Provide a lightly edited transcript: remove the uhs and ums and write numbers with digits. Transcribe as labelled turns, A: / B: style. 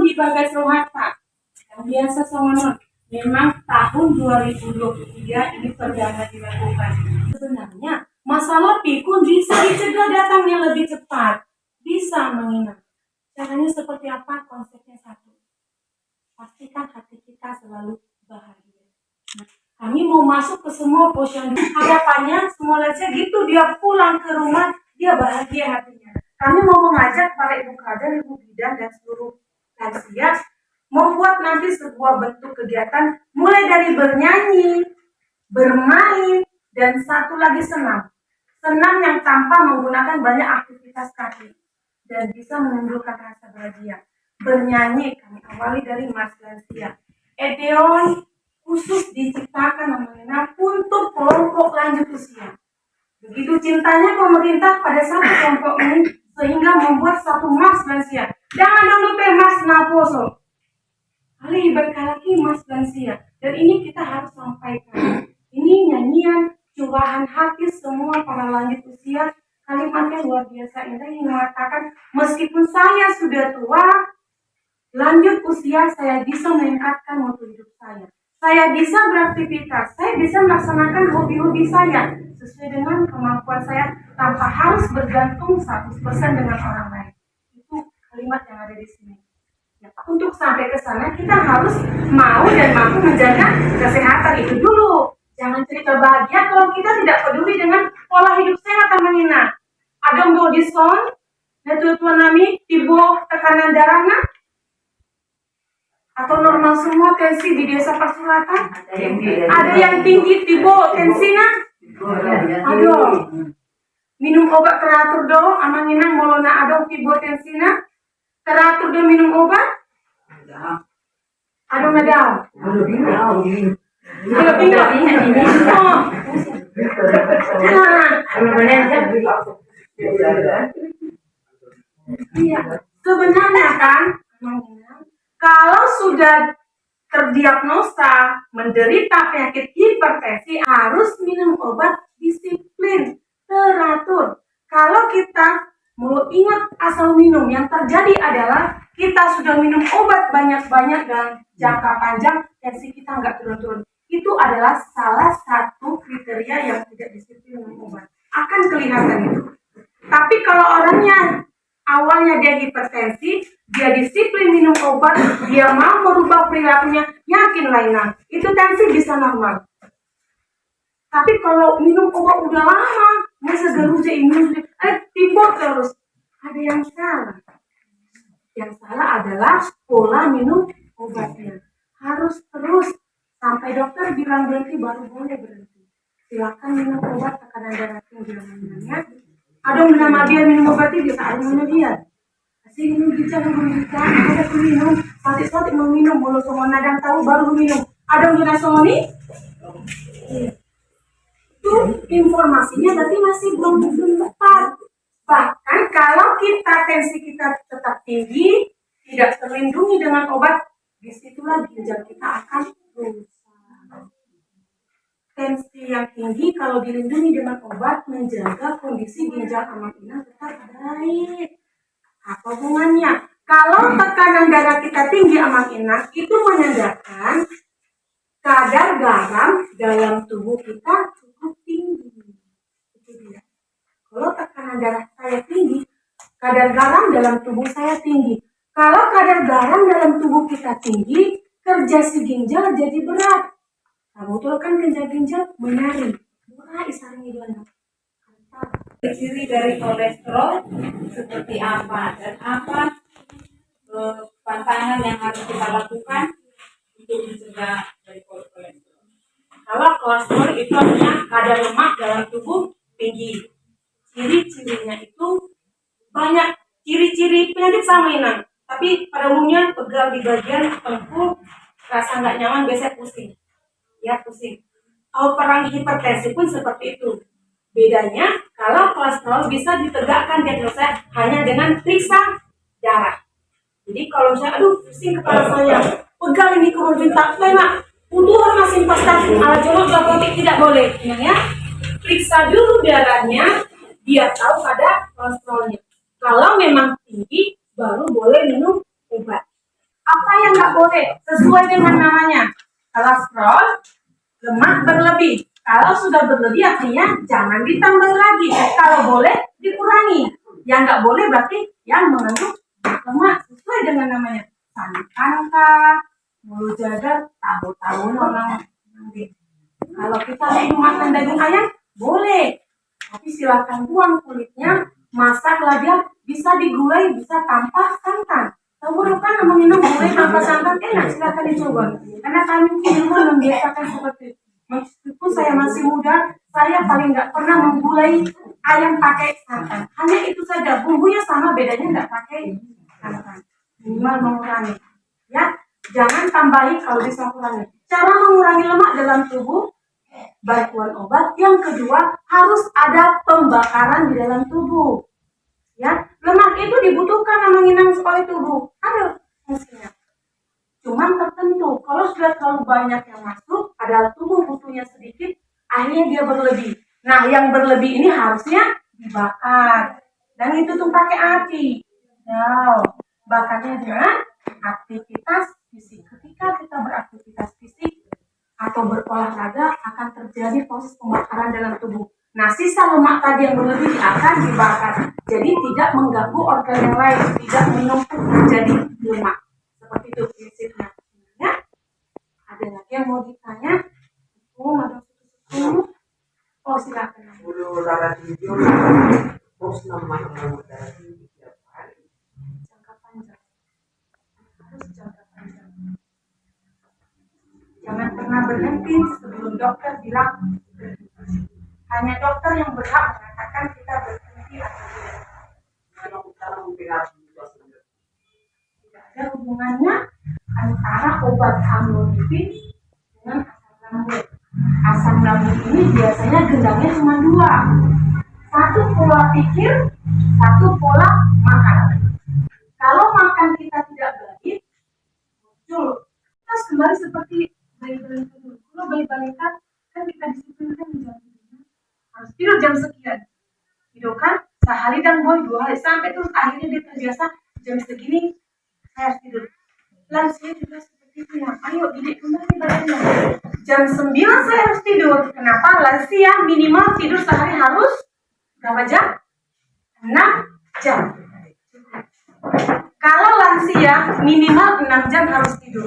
A: di Bagai Sohata yang biasa songonon. Memang tahun 2023 ini perdana dilakukan. Sebenarnya masalah pikun bisa dicegah datangnya lebih cepat, bisa menginap. Caranya seperti apa? Konsepnya satu. Pastikan hati kita selalu bahagia. Kami mau masuk ke semua posyandu. Harapannya semua lansia gitu, dia pulang ke rumah, dia bahagia hatinya. Kami mau mengajak para ibu kader, ibu bidan, dan seluruh lansia membuat nanti sebuah bentuk kegiatan mulai dari bernyanyi, bermain, dan satu lagi senam. Senam yang tanpa menggunakan banyak aktivitas kaki dan bisa menimbulkan rasa bahagia. Bernyanyi kami awali dari Mas Lansia. Edeon khusus diciptakan namanya untuk kelompok lanjut usia. Begitu cintanya pemerintah pada satu kelompok ini sehingga membuat satu Mas Lansia. Jangan lupa Mas Naposo. Kali berkalaki Mas Lansia. Dan ini kita harus sampaikan. Ini nyanyian curahan hati semua para lanjut usia. Kalimatnya luar biasa indah yang mengatakan, meskipun saya sudah tua, lanjut usia saya bisa meningkatkan mutu hidup saya. Saya bisa beraktivitas, saya bisa melaksanakan hobi-hobi saya sesuai dengan kemampuan saya tanpa harus bergantung 100% dengan orang lain. Itu kalimat yang ada di sini. Ya, untuk sampai ke sana kita harus mau dan mampu menjaga kesehatan itu dulu. Jangan cerita bahagia kalau kita tidak peduli dengan pola hidup sehat teman-teman. Ada mau diskon, tuan nami tibo tekanan darahnya atau normal semua tensi di desa Pasuratan? Ada yang tinggi tibo tensinya? Aduh, minum obat teratur dong, amanginang molona adong tibo tensinya? Teratur dong minum obat? Adong nadaw? Iya, sebenarnya kan, kalau sudah terdiagnosa menderita penyakit hipertensi harus minum obat disiplin, teratur. Kalau kita mau ingat asal minum, yang terjadi adalah kita sudah minum obat banyak-banyak dan jangka panjang, tensi kita nggak turun-turun. Itu adalah salah satu kriteria yang tidak disiplin minum obat. Akan kelihatan itu. Tapi kalau orangnya awalnya dia hipertensi, dia disiplin minum obat, dia mau merubah perilakunya, yakin lainnya, itu tensi bisa normal. Tapi kalau minum obat udah lama, masa geruja imun, tiba terus, ada yang salah. Yang salah adalah pola minum obatnya. Harus terus sampai dokter bilang berhenti baru boleh berhenti. Silakan minum obat tekanan darah tinggi namanya. Ada nama dia minum obat itu bisa ada nama dia. Kasih minum bijak, ada minum, satik-satik meminum, mulut semua nadang tahu baru minum. Ada yang songoni? Itu informasinya berarti masih belum tepat. Bahkan kalau kita tensi kita tetap tinggi, tidak terlindungi dengan obat, disitulah ginjal kita akan rusak. Tensi yang tinggi kalau dilindungi dengan obat menjaga kondisi ginjal anak inang tetap baik. Apa hubungannya? Kalau tekanan darah kita tinggi anak inang, itu menandakan kadar garam dalam tubuh kita cukup tinggi. Itu dia. Kalau tekanan darah saya tinggi, kadar garam dalam tubuh saya tinggi. Kalau kadar garam dalam tubuh kita tinggi, kerja si ginjal jadi berat. Kamu tuh kan ginjal menari. Murah isarnya gimana?
B: Ciri dari kolesterol seperti apa dan apa pantangan yang harus kita lakukan untuk mencegah dari kolesterol.
A: Kalau kolesterol itu artinya kadar lemak dalam tubuh tinggi. Ciri-cirinya itu banyak ciri-ciri penyakit sama inang. Tapi pada umumnya pegal di bagian tengkuk, rasa nggak nyaman, biasanya pusing. Ya pusing. Kalau orang hipertensi pun seperti itu. Bedanya kalau kolesterol bisa ditegakkan diagnosa hanya dengan periksa darah. Jadi kalau misalnya aduh pusing kepala saya, pegal ini kemudian tak enak, udah masih pasti ala jolok diabetes tidak boleh, ya. Periksa dulu darahnya, biar tahu kadar kolesterolnya. Kalau memang tinggi, baru boleh minum obat. nggak boleh sesuai dengan namanya. Kolesterol, lemak berlebih. Kalau sudah berlebih artinya jangan ditambah lagi. Kalau boleh dikurangi. Yang nggak boleh berarti yang mengandung lemak sesuai dengan namanya. Santan kah, mulu jaga, tahu-tahu orang. Kalau kita mau makan daging ayam boleh, tapi silakan buang kulitnya, masaklah dia, bisa digulai, bisa tanpa santan. Tahu kan minum gulai tanpa santan enak, silakan dicoba. Karena kami di rumah membiasakan seperti itu. Meskipun saya masih muda, saya paling nggak pernah menggulai ayam pakai santan. Hanya itu saja, bumbunya sama, bedanya nggak pakai santan. Minimal mengurangi. Ya, jangan tambahi kalau bisa kurangi. Cara mengurangi lemak dalam tubuh, bantuan obat. Yang kedua, harus ada pembakaran di dalam tubuh. Ya, lemak itu dibutuhkan menginang oleh tubuh. Ada fungsinya. Cuman tertentu. Kalau sudah terlalu banyak yang masuk, padahal tubuh butuhnya sedikit, akhirnya dia berlebih. Nah, yang berlebih ini harusnya dibakar. Dan itu tuh pakai api. Nah, bakarnya dengan aktivitas fisik. Ketika kita beraktivitas fisik atau berolahraga akan terjadi proses pembakaran dalam tubuh. Nah, sisa lemak tadi yang berlebih akan dibakar. Jadi tidak mengganggu organ yang lain, tidak menumpuk menjadi lemak. Seperti itu prinsipnya. Ya? Ada lagi yang mau ditanya? Ada sesuatu? Oh, silakan.
C: Bulu darah tinggi, terus namanya darah tinggi tiap hari.
A: Jangka panjang. Harus jangka panjang. Jangan pernah berhenti sebelum dokter bilang berhenti. Hanya dokter yang berhak mengatakan kita berhenti atau tidak.
C: Kalau kita memperhatikan
A: Tidak ada hubungannya antara obat amlodipin dengan asam lambung. Asam lambung ini biasanya gendangnya cuma dua. Satu pola pikir, satu pola makan. Kalau makan kita tidak baik, muncul. Terus kembali seperti bayi balita dulu. Kalau bayi balita kan kita disiplinkan jam tidurnya harus tidur jam sekian. Tidur kan sehari dan boy 2 hari sampai terus akhirnya dia terbiasa jam segini saya harus tidur. Lansia juga seperti itu ya. Ayo didik kembali badannya. Jam 9 saya harus tidur. Kenapa? Lansia minimal tidur sehari harus berapa jam? 6 jam. Kalau lansia minimal 6 jam harus tidur.